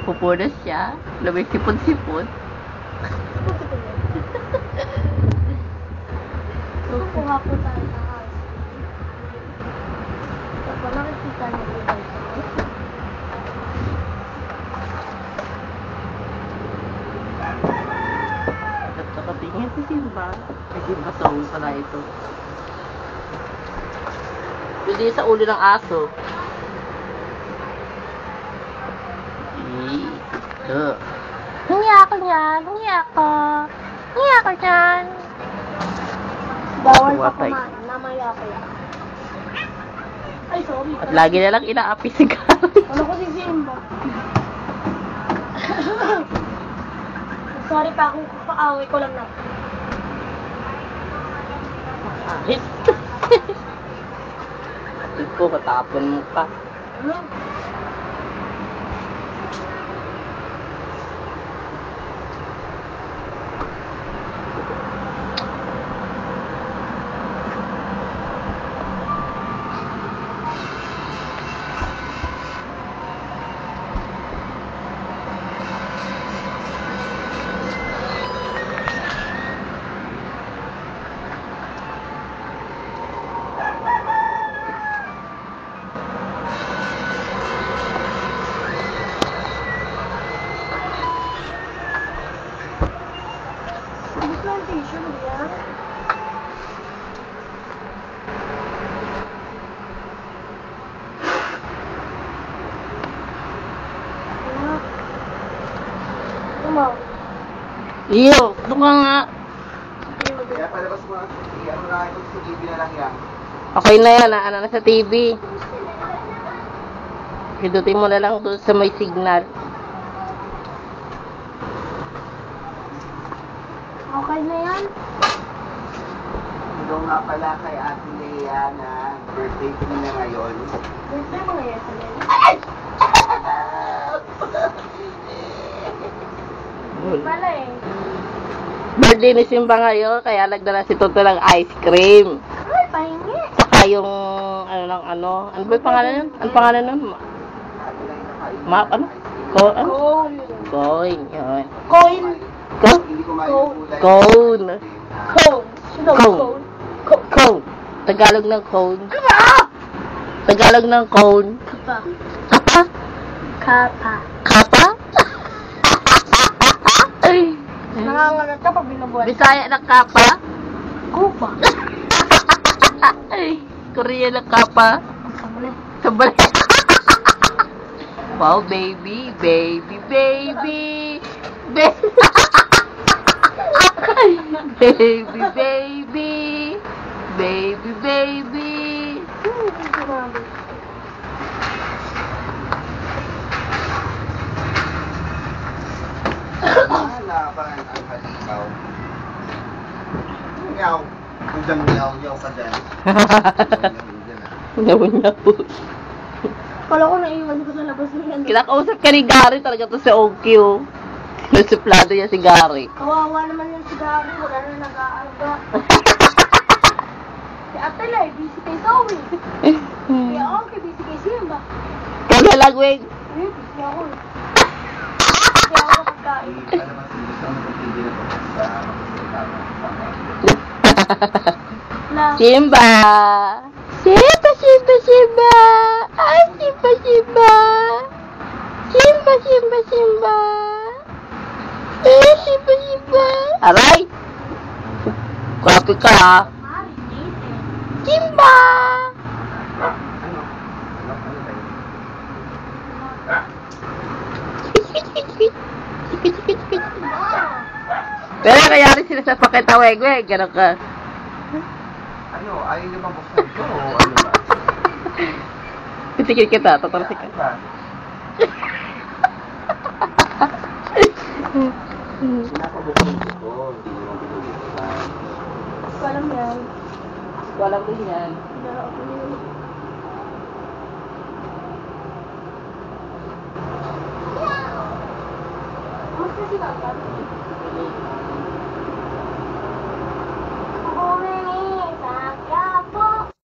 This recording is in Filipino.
Pupo na siya. Lamay sipon-sipon. Kukuha po tayo ng house. Tapos nakikita niyo po tayo. At nakatingin si Simba. Si Simba sa ulo pala ito. Pwede sa ulo ng aso. Hingi ako niyan. Hingi ako. Hingi ako niyan. Bawal pa Watay. kumain. Namaya ko yan. Ay, sorry. At lagi na lang inaapi si Gary. Ano ko si Simba? Sorry pa kung paaway ko lang na. Ahit. Atid ko, matapon mo pa. Ano? Plantation yan. Ano? Iyo, ito ka nga. Kaya palabas mo, ano na ito sa TV na lang yan. Okay na yan, ano na sa TV. Pindutin mo na lang doon sa may signal. Okay na yan. Ito nga pala kay Ate Lea na birthday ko na ngayon. Birthday mo ngayon sa Lena. Wala eh. Birthday ni Simba ngayon, kaya nagdala si Toto ng ice cream. Ay, pahingi. Saka yung, ano lang, ano. Ano ba yung pangalan nun? Ano pangalan nun? Map, ano? Ano? Cone. Coin, yun. Coin. Hindi ko Cone. kulay. Cone. Cone. Sino Cone. cone? Cone. Tagalog ng cone. Tagalog ng cone. Kapa. Kapa? Kapa. Kapa? Nangangagat ka pag binubuhat. Bisaya ng kapa? Kupa. Korea ng kapa? Samuli. Sabay. Wow, baby, baby, baby. Baby, baby, baby. Baby, baby. Wala pa ang halimaw. Ngaw. Hanggang ngaw ka dyan. Nyaw-nyaw. Kala ko naiwan ko sa labas ng yan. Kinakausap ka ni Gary talaga to sa OQ. Nasuplado niya si Gary. Kawawa naman yung sigari. Wala na nag-aaga. Si Ate Lai, busy kay Zoe. Kaya okay, busy kay Simba. Kaya lang, wait. Busy ako eh. Kaya ako kapagkain. Alam mo, gusto mo ng TV na ito sa Na, Simba! Simba, Simba, Simba! Ay, Simba, Simba! Simba, Simba, Simba! Eh, Simba, Simba! Aray! Grabe ka ha! Mari, Nathan. Simba! Pero kaya rin sila sa pakitaweg-weg, gano'n ka. Ano, ayaw niyo bang buksan ito o ano ba? Titigil kita, tatalsik ka. Ano ba? Pinapabuksan ko, hindi naman binubuksan. Walang yan. Walang din yan. Wala ako yun.